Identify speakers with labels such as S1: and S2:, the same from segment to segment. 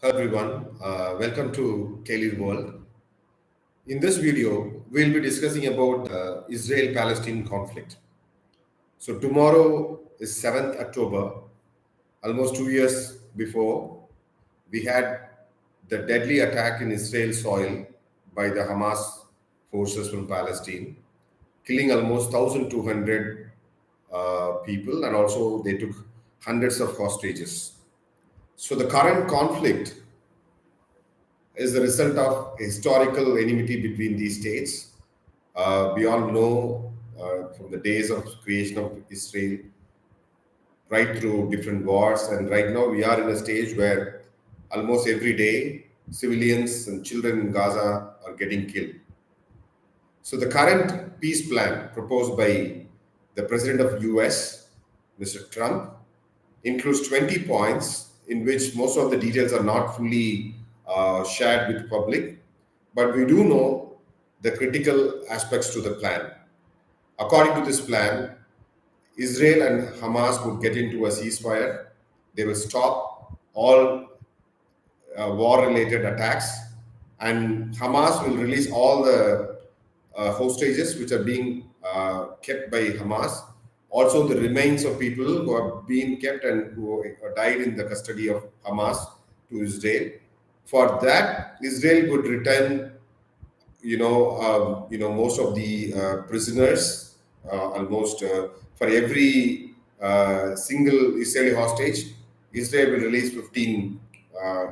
S1: Hello everyone, welcome to Kelly's World. In this video, we'll be discussing about the Israel-Palestine conflict. So tomorrow is 7th October, almost 2 years before, we had the deadly attack in Israel soil by the Hamas forces from Palestine, killing almost 1,200 people, and also they took hundreds of hostages. So the current conflict is the result of historical enmity between these states. We all know from the days of creation of Israel, right through different wars, and right now we are in a stage where almost every day civilians and children in Gaza are getting killed. So the current peace plan proposed by the president of US, Mr. Trump, includes 20 points in which most of the details are not fully shared with the public, but we do know the critical aspects to the plan. According to this plan, Israel and Hamas would get into a ceasefire. They will stop all war-related attacks, and Hamas will release all the hostages which are being kept by Hamas. Also, the remains of people who have been kept and who died in the custody of Hamas to Israel. For that, Israel would return, most of the prisoners, almost for every single Israeli hostage, Israel will release 15 uh,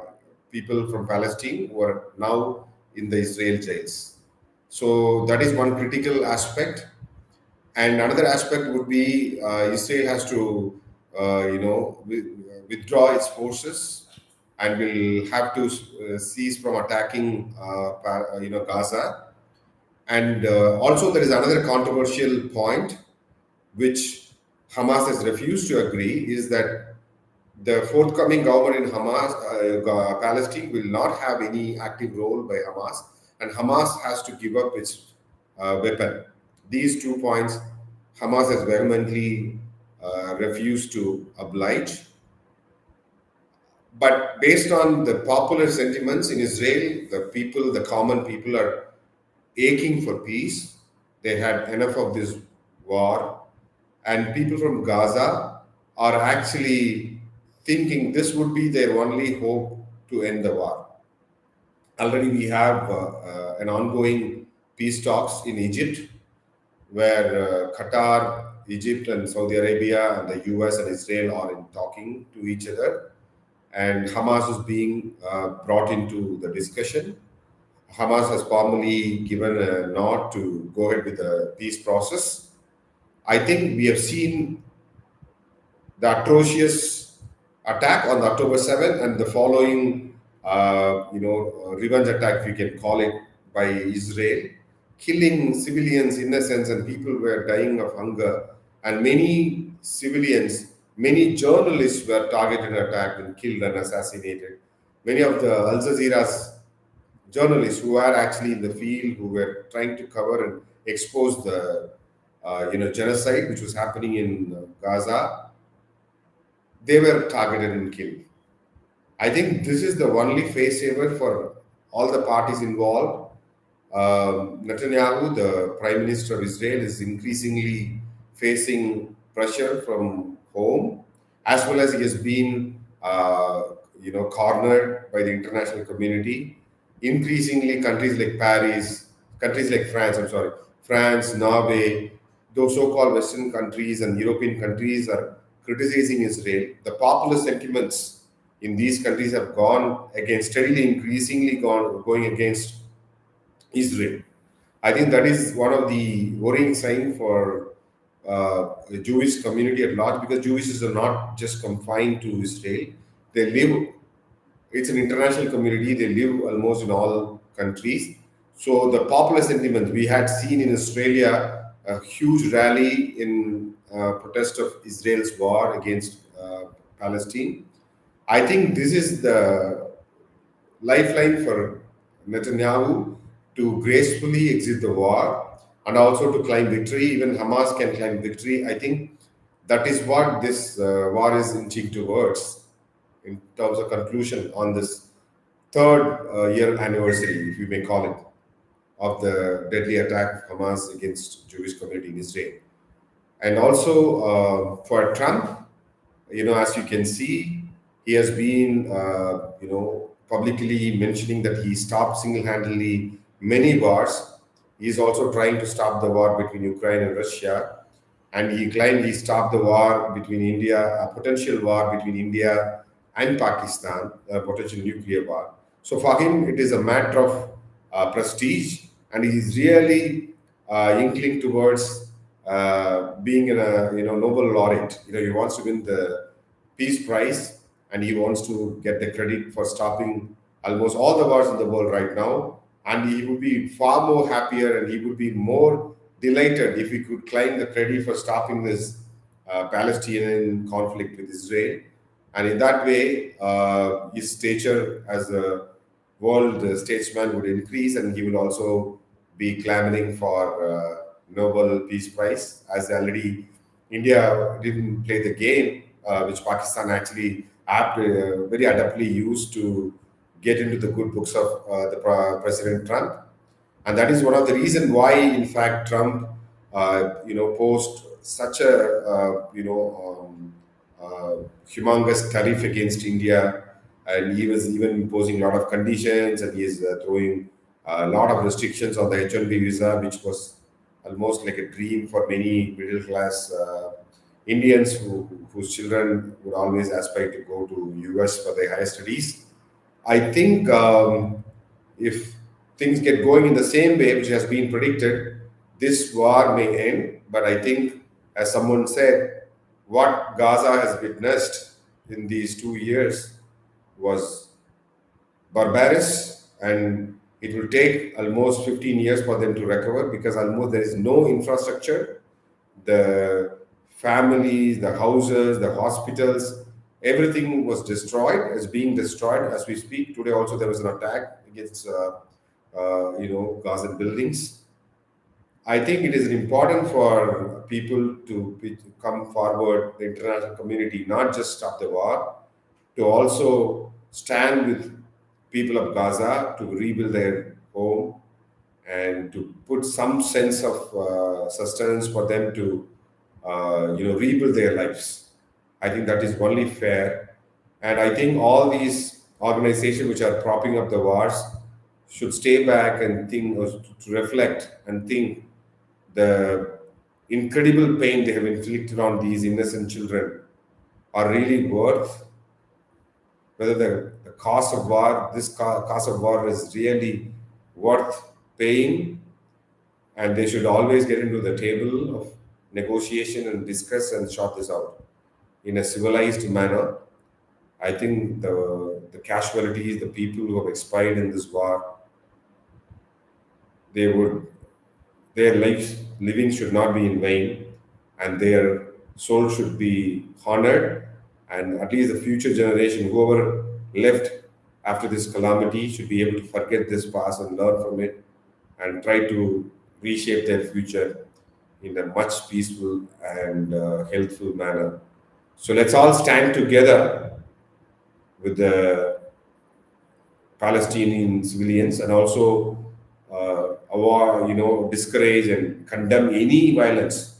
S1: people from Palestine who are now in the Israel jails. So that is one critical aspect. And another aspect would be Israel has to, withdraw its forces and will have to cease from attacking, Gaza. And also, there is another controversial point which Hamas has refused to agree is that the forthcoming government in Palestine will not have any active role by Hamas, and Hamas has to give up its weapon. These 2 points, Hamas has vehemently refused to oblige. But based on the popular sentiments in Israel, the common people are aching for peace. They had enough of this war, and people from Gaza are actually thinking this would be their only hope to end the war. Already, we have an ongoing peace talks in Egypt, where Qatar, Egypt, and Saudi Arabia, and the US and Israel are in talking to each other, and Hamas is being brought into the discussion. Hamas has formally given a nod to go ahead with the peace process. I think we have seen the atrocious attack on October 7th and the following, revenge attack, if you can call it, by Israel, killing civilians, innocents, and people were dying of hunger. And many civilians, many journalists were targeted, attacked, and killed and assassinated. Many of the Al Jazeera's journalists who are actually in the field, who were trying to cover and expose the genocide which was happening in Gaza, they were targeted and killed. I think this is the only face saver for all the parties involved. Netanyahu, the Prime Minister of Israel, is increasingly facing pressure from home, as well as he has been, cornered by the international community. Increasingly, countries like France, France, Norway, those so-called Western countries and European countries are criticizing Israel. The popular sentiments in these countries have gone against, steadily increasingly going against Israel. I think that is one of the worrying sign for the Jewish community at large, because Jews are not just confined to Israel. They live, it's an international community. They live almost in all countries. So the popular sentiment, we had seen in Australia a huge rally in protest of Israel's war against Palestine. I think this is the lifeline for Netanyahu to gracefully exit the war and also to climb victory. Even Hamas can climb victory. I think that is what this war is inching towards in terms of conclusion on this third year anniversary, if you may call it, of the deadly attack of Hamas against Jewish community in Israel. And also for Trump, as you can see, he has been, publicly mentioning that he stopped single-handedly many wars. He is also trying to stop the war between Ukraine and Russia, and he claimed he stopped the war between India, a potential war between India and Pakistan, a potential nuclear war. So for him, it is a matter of prestige, and he is really inkling towards being a Nobel laureate. He wants to win the Peace Prize, and he wants to get the credit for stopping almost all the wars in the world right now. And he would be far more happier, and he would be more delighted if he could claim the credit for stopping this Palestinian conflict with Israel. And in that way, his stature as a world statesman would increase, and he will also be clamoring for Nobel Peace Prize, as already India didn't play the game, which Pakistan actually very adeptly used to get into the good books of President Trump. And that is one of the reasons why, in fact, Trump, posed such a, humongous tariff against India, and he was even imposing a lot of conditions, and he is throwing a lot of restrictions on the H-1B visa, which was almost like a dream for many middle class Indians whose children would always aspire to go to US for their higher studies. I think if things get going in the same way which has been predicted, this war may end. But I think, as someone said, what Gaza has witnessed in these 2 years was barbarous, and it will take almost 15 years for them to recover, because almost there is no infrastructure. The families, the houses, the hospitals, everything was destroyed, is being destroyed as we speak. Today also there was an attack against Gazan buildings. I think it is important for people to come forward, the international community, not just stop the war, to also stand with people of Gaza to rebuild their home, and to put some sense of sustenance for them to rebuild their lives. I think that is only fair. And I think all these organizations which are propping up the wars should stay back and think, or to reflect and think, the incredible pain they have inflicted on these innocent children are really worth, whether the cost of war, cost of war is really worth paying. And they should always get into the table of negotiation and discuss and sort this out in a civilized manner. I think the casualties, the people who have expired in this war, their lives living should not be in vain, and their soul should be honored. And at least the future generation, whoever left after this calamity, should be able to forget this past and learn from it, and try to reshape their future in a much peaceful and healthful manner. So let's all stand together with the Palestinian civilians, and also discourage and condemn any violence,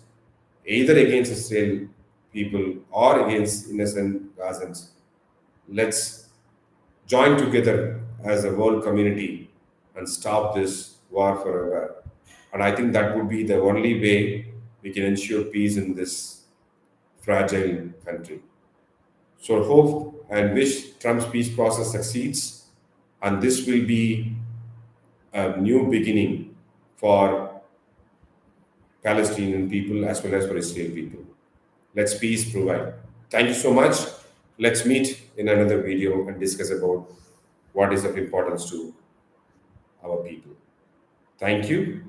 S1: either against Israel people or against innocent Gazans. Let's join together as a world community and stop this war forever. And I think that would be the only way we can ensure peace in this fragile country. So hope and wish Trump's peace process succeeds, and this will be a new beginning for Palestinian people as well as for Israel people. Let's peace provide. Thank you so much. Let's meet in another video and discuss about what is of importance to our people. Thank you.